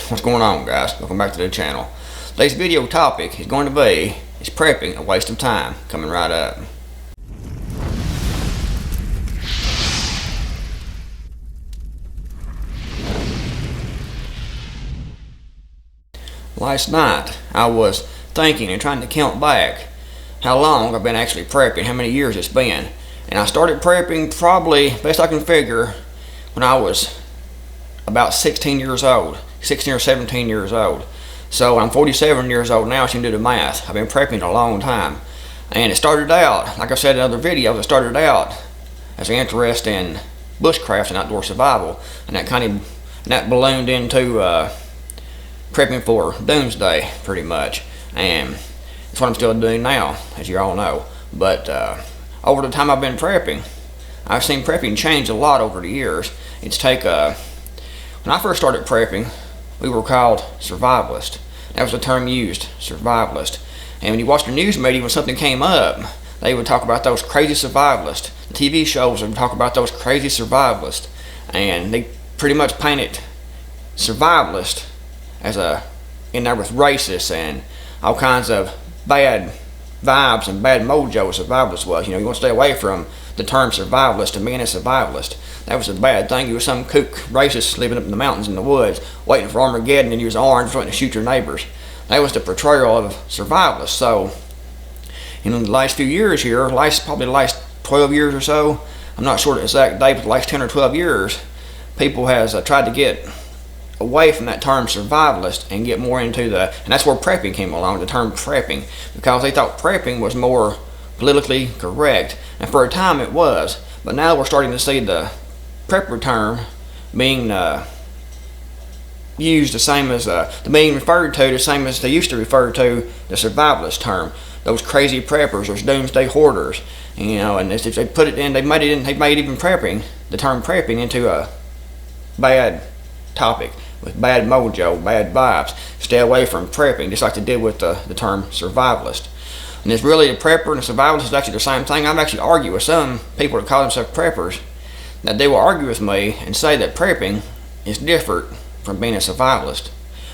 What's going on, guys? Welcome back to the channel. Today's video topic is going to be, is prepping a waste of time? Coming right up. Last night I was thinking and trying to count back how long I've been actually prepping, how many years it's been. And I started prepping probably, best I can figure, when I was about 16 years old, 16 or 17 years old. So I'm 47 years old now, so you can do the math. I've been prepping a long time. And it started out, like I said in other videos, it started out as an interest in bushcraft and outdoor survival. And that ballooned into prepping for doomsday, pretty much. And that's what I'm still doing now, as you all know. But over the time I've been prepping, I've seen prepping change a lot over the years. When I first started prepping, we were called survivalists. That was the term used, survivalist. And when you watch the news media, when something came up, they would talk about those crazy survivalists. The TV shows would talk about those crazy survivalists. And they pretty much painted survivalist as in there with racists and all kinds of bad vibes and bad mojo survivalist was. You know, you want to stay away from the term survivalist and being a survivalist. That was a bad thing. You were some kook racist living up in the mountains in the woods waiting for Armageddon, and you was armed waiting to shoot your neighbors. That was the portrayal of survivalists. So in the last few years here, probably the last 12 years or so, I'm not sure the exact date, but the last 10 or 12 years, people has tried to get away from that term survivalist and get more into and that's where prepping came along, the term prepping, because they thought prepping was more politically correct. And for a time it was, but now we're starting to see the prepper term being used the same as being referred to the same as they used to refer to the survivalist term. Those crazy preppers, those doomsday hoarders, you know, and if they put it in, they made even prepping, the term prepping, into a bad topic with bad mojo, bad vibes. Stay away from prepping, just like they did with the term survivalist. And it's really the prepper and the survivalist is actually the same thing. I've actually argued with some people that call themselves preppers, that they will argue with me and say that prepping is different from being a survivalist,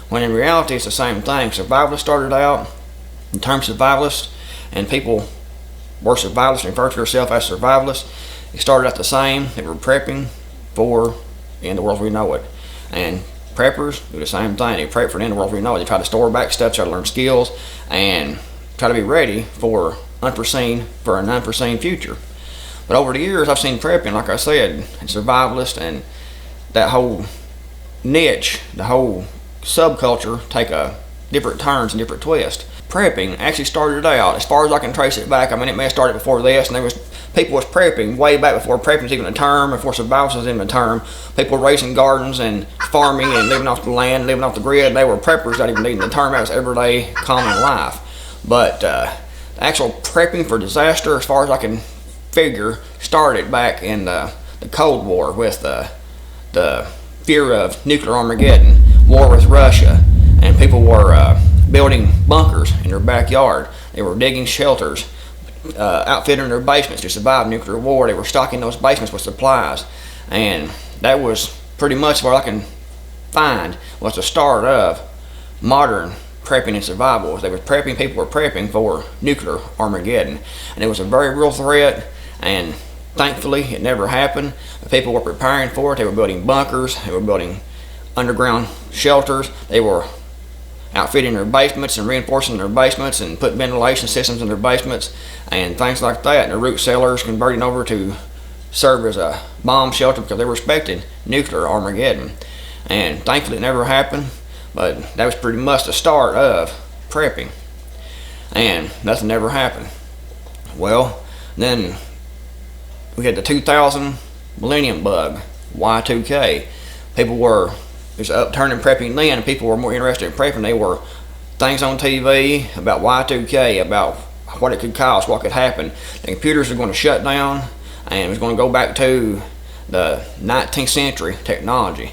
when in reality it's the same thing. Survivalists started out, the term survivalist, and people were survivalists and refer to themselves as survivalists. It started out the same. They were prepping for the end of the world as we know it. And preppers do the same thing. They prep for the end of the world as we know it. They try to store back stuff, try to learn skills, and try to be ready for an unforeseen future. But over the years, I've seen prepping, like I said, and survivalist, and that whole niche, the whole subculture, take a different turns and different twist. Prepping actually started out, as far as I can trace it back, I mean, it may have started before this, and people was prepping way back before prepping was even a term, before survivalist was even a term. People were raising gardens and farming and living off the land, living off the grid. They were preppers, not even needing the term. That was everyday common life. But the actual prepping for disaster, as far as I can figure, started back in the Cold War with the fear of nuclear Armageddon, war with Russia, and people were building bunkers in their backyard. They were digging shelters, outfitting their basements to survive nuclear war. They were stocking those basements with supplies, and that was pretty much what I can find was the start of modern prepping and survival. They were prepping, people were prepping for nuclear Armageddon, and it was a very real threat, and thankfully it never happened. The people were preparing for it. They were building bunkers, they were building underground shelters, they were outfitting their basements and reinforcing their basements and putting ventilation systems in their basements and things like that. And the root cellars converting over to serve as a bomb shelter because they were expecting nuclear Armageddon. And thankfully it never happened, but that was pretty much the start of prepping. And nothing ever happened. Well, then we had the 2000 millennium bug, Y2K. It was upturning prepping then, and people were more interested in prepping. They were things on TV about Y2K, about what it could cause, what could happen. The computers were going to shut down, and it was going to go back to the 19th century technology.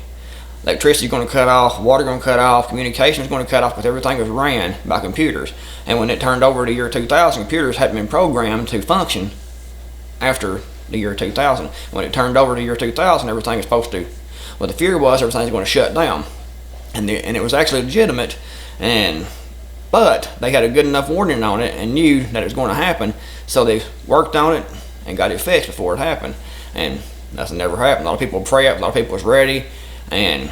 Electricity is going to cut off, water going to cut off, communication is going to cut off, because everything was ran by computers. And when it turned over to the year 2000, computers hadn't been programmed to function after the year 2000. When it turned over to the year 2000, everything was supposed to, well, the fear was everything's going to shut down. and it was actually legitimate, but they had a good enough warning on it and knew that it was going to happen, so they worked on it and got it fixed before it happened, and nothing ever happened. A lot of people prepped, a lot of people was ready, and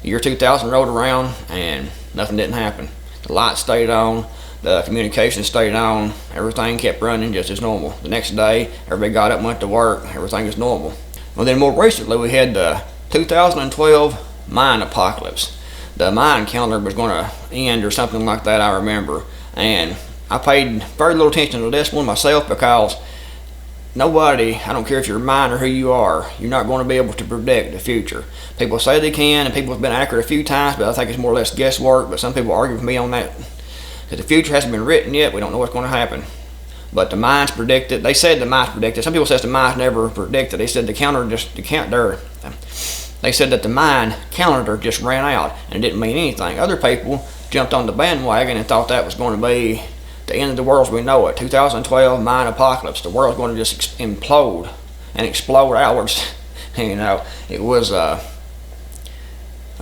the year 2000 rolled around and nothing didn't happen. The lights stayed on, the communication stayed on, everything kept running just as normal. The next day, everybody got up and went to work, everything was normal. Well, then more recently, we had the 2012 mine apocalypse. The mine calendar was going to end or something like that, I remember. And I paid very little attention to this one myself, because nobody, I don't care if you're a miner or who you are, you're not going to be able to predict the future. People say they can, and people have been accurate a few times, but I think it's more or less guesswork. But some people argue with me on that, because the future hasn't been written yet. We don't know what's going to happen. But the mines predicted. They said the mines predicted. Some people said the mines never predicted. They said they said that the mine calendar just ran out and it didn't mean anything. Other people jumped on the bandwagon and thought that was going to be the end of the world as we know it. 2012 mine apocalypse. The world's going to just implode and explode outwards. It was a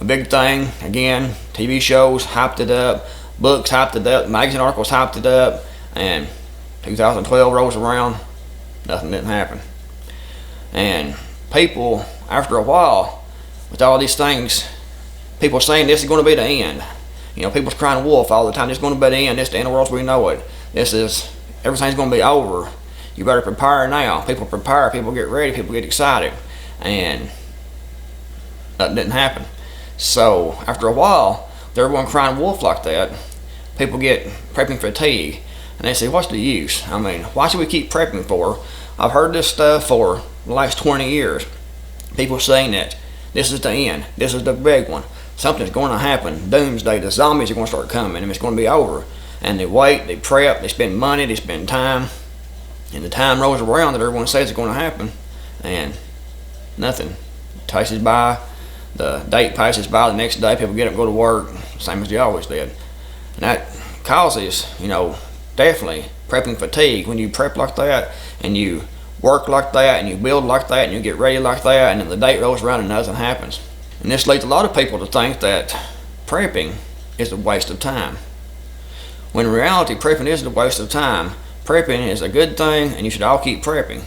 big thing. Again, TV shows hyped it up, books hyped it up, magazine articles hyped it up, and 2012 rolls around, nothing didn't happen. And people, after a while, with all these things, people saying this is going to be the end. People's crying wolf all the time. This is going to be the end. This is the end of the world as we know it. Everything's going to be over. You better prepare now. People prepare. People get ready. People get excited. And nothing didn't happen. So after a while, with everyone crying wolf like that, people get prepping fatigue. And they say, what's the use? Why should we keep prepping for? I've heard this stuff for the last 20 years. People saying that this is the end. This is the big one. Something's going to happen. Doomsday. The zombies are going to start coming, and it's going to be over. And they wait, they prep, they spend money, they spend time. And the time rolls around that everyone says it's going to happen. And nothing. Passes by. The date passes by. The next day, people get up and go to work, same as they always did. And that causes, definitely prepping fatigue. When you prep like that, and you work like that, and you build like that, and you get ready like that, and then the date rolls around and nothing happens. And this leads a lot of people to think that prepping is a waste of time. When in reality, prepping isn't a waste of time. Prepping is a good thing, and you should all keep prepping.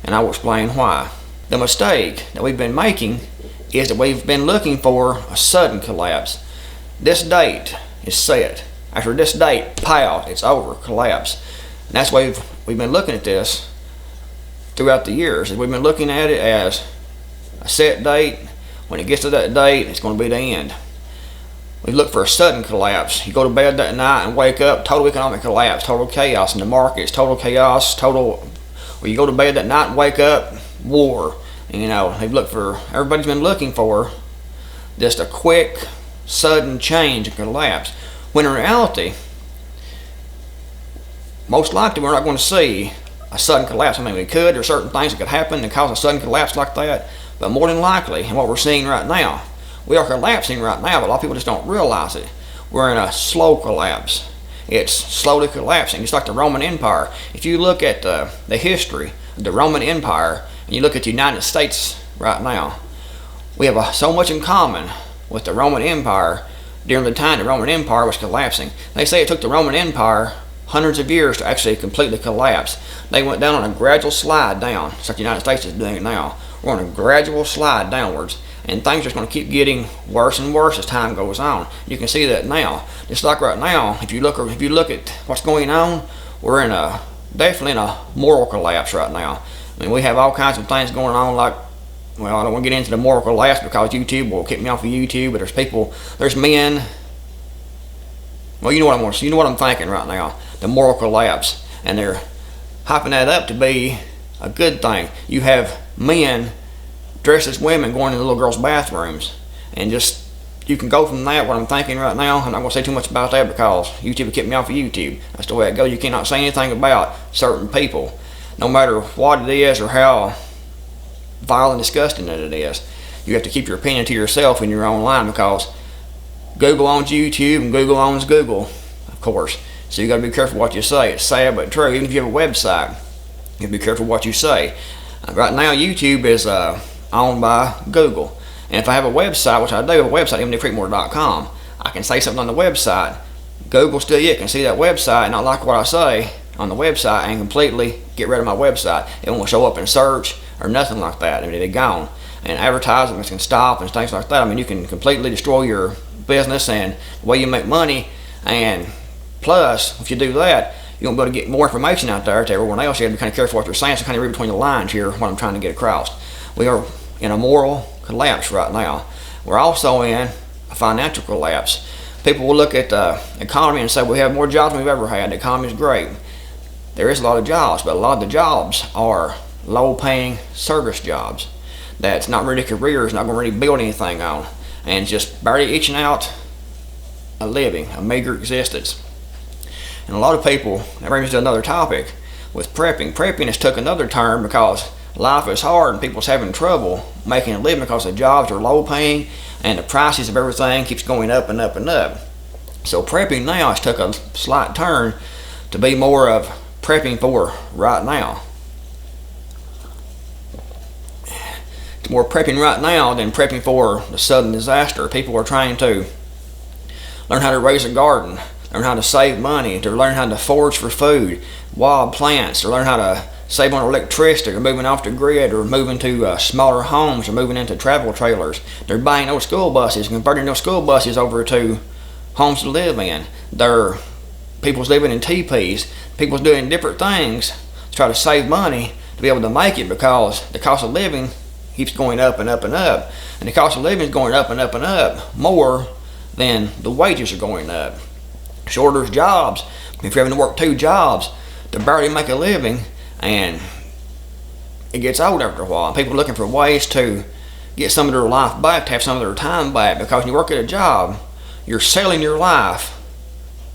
And I will explain why. The mistake that we've been making is that we've been looking for a sudden collapse. This date is set. After this date, pow, it's over, collapse. And that's why we've been looking at this throughout the years. We've been looking at it as a set date. When it gets to that date, it's going to be the end. We look for a sudden collapse. You go to bed that night and wake up, total economic collapse, total chaos in the markets, total chaos, you go to bed that night and wake up, war. Everybody's been looking for just a quick, sudden change and collapse. When in reality, most likely we're not going to see a sudden collapse. We could. There are certain things that could happen that cause a sudden collapse like that. But more than likely, and what we're seeing right now, we are collapsing right now, but a lot of people just don't realize it. We're in a slow collapse. It's slowly collapsing. It's like the Roman Empire. If you look at the history of the Roman Empire, and you look at the United States right now, we have so much in common with the Roman Empire during the time the Roman Empire was collapsing. They say it took the Roman Empire hundreds of years to actually completely collapse. They went down on a gradual slide down, just like the United States is doing it now. We're on a gradual slide downwards, and things are just going to keep getting worse and worse as time goes on. You can see that now. Just like right now, if you look at what's going on, we're definitely in a moral collapse right now. We have all kinds of things going on, like, well, I don't want to get into the moral collapse because YouTube will kick me off of YouTube, but there's men. Well, you know what I'm thinking right now, the moral collapse, and they're hyping that up to be a good thing. You have men dressed as women going into little girls' bathrooms, and you can go from that. What I'm thinking right now, I'm not going to say too much about that because YouTube will kick me off of YouTube. That's the way it goes. You cannot say anything about certain people, no matter what it is or how vile and disgusting that it is. You have to keep your opinion to yourself in your own line, because Google owns YouTube and Google owns Google, of course. So you got to be careful what you say. It's sad but true. Even if you have a website, you have to be careful what you say. Right now, YouTube is owned by Google, And if I have a website, which I do have a website, mdcreekmore.com, I can say something on the website. Google still yet can see that website and not like what I say on the website and completely get rid of my website. It won't show up in search or nothing like that. I mean, it's gone. And advertisements can stop and things like that. I mean, you can completely destroy your business and the way you make money. And plus, if you do that, you're going to be able to get more information out there to everyone else. You have to be kind of careful what you're saying, so kind of read between the lines here what I'm trying to get across. We are in a moral collapse right now. We're also in a financial collapse. People will look at the economy and say, we have more jobs than we've ever had. The economy is great. There is a lot of jobs, but a lot of the jobs are low-paying service jobs. That's not really careers, not going to really build anything on, and just barely itching out a living, a meager existence. And a lot of people, that brings us to another topic with prepping. Prepping has took another turn because life is hard and people's having trouble making a living because the jobs are low-paying and the prices of everything keeps going up and up and up. So prepping now has took a slight turn to be more of prepping for right now. It's more prepping right now than prepping for the sudden disaster. People are trying to learn how to raise a garden, learn how to save money, to learn how to forage for food, wild plants, to learn how to save on electricity, or moving off the grid, or moving to smaller homes, or moving into travel trailers. They're buying those school buses, converting those school buses over to homes to live in. People's living in teepees. People's doing different things to try to save money to be able to make it, because the cost of living keeps going up and up and up. And the cost of living is going up and up and up more than the wages are going up. Shorter jobs. If you're having to work 2 jobs to barely make a living, and it gets old after a while, and people are looking for ways to get some of their life back, to have some of their time back, because when you work at a job, you're selling your life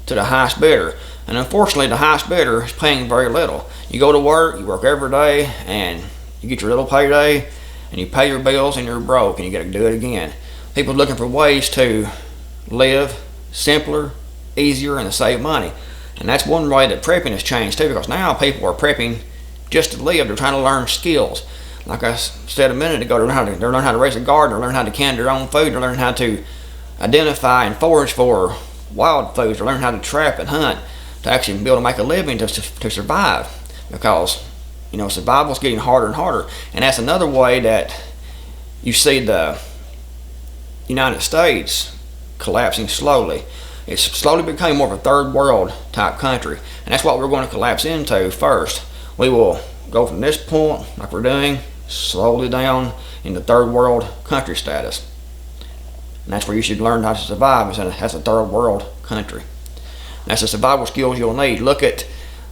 to the highest bidder. And unfortunately, the highest bidder is paying very little. You go to work, you work every day, and you get your little payday, and you pay your bills, and you're broke, and you got to do it again. People are looking for ways to live simpler, easier, and to save money. And that's one way that prepping has changed too, because now people are prepping just to live. They're trying to learn skills. Like I said a minute ago, they learn how to raise a garden, they learn how to can their own food, they learn how to identify and forage for wild foods, they learn how to trap and hunt to actually be able to make a living to survive. Because, you know, survival's getting harder and harder. And that's another way that you see the United States collapsing slowly. It's slowly becoming more of a third world type country. And that's what we're going to collapse into first. We will go from this point, like we're doing, slowly down into third world country status. And that's where you should learn how to survive, as a third world country. And that's the survival skills you'll need. Look at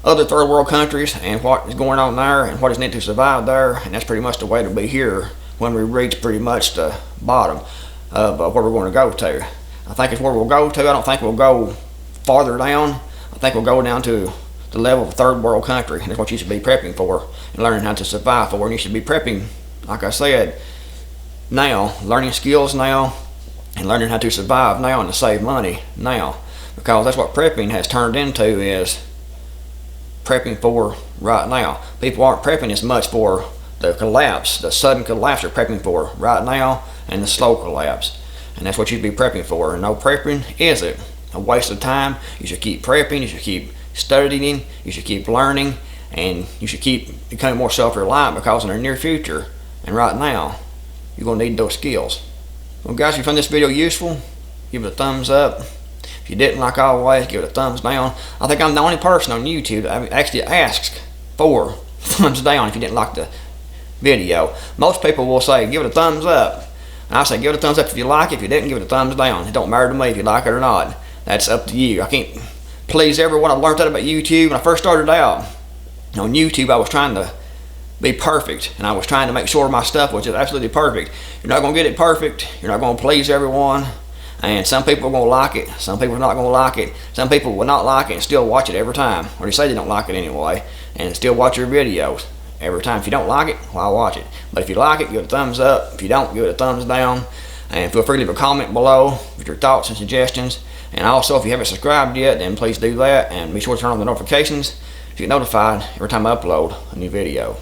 other third world countries and what is going on there and what is needed to survive there. And that's pretty much the way to be here when we reach pretty much the bottom of where we're going to go to. I think it's where we'll go to. I don't think we'll go farther down. I think we'll go down to the level of a third world country. And that's what you should be prepping for and learning how to survive for. And you should be prepping, like I said, now, learning skills now, and learning how to survive now and to save money now. Because that's what prepping has turned into, is prepping for right now. People aren't prepping as much for the collapse, the sudden collapse. They're prepping for right now and the slow collapse. And that's what you'd be prepping for. And no prepping is it. A waste of time. You should keep prepping, you should keep studying, you should keep learning, and you should keep becoming more self-reliant, because in the near future and right now, you're going to need those skills. Well guys, if you found this video useful, give it a thumbs up. If you didn't, like always, give it a thumbs down. I think I'm the only person on YouTube that actually asks for thumbs down if you didn't like the video. Most people will say, give it a thumbs up. And I say, give it a thumbs up if you like it. If you didn't, give it a thumbs down. It don't matter to me if you like it or not. That's up to you. I can't please everyone. I learned that about YouTube. When I first started out on YouTube, I was trying to be perfect, and I was trying to make sure my stuff was just absolutely perfect. You're not going to get it perfect. You're not going to please everyone. And some people are going to like it. Some people are not going to like it. Some people will not like it and still watch it every time. Or they say they don't like it anyway, and still watch your videos every time. If you don't like it, why watch it? But if you like it, give it a thumbs up. If you don't, give it a thumbs down. And feel free to leave a comment below with your thoughts and suggestions. And also, if you haven't subscribed yet, then please do that. And be sure to turn on the notifications to get notified every time I upload a new video.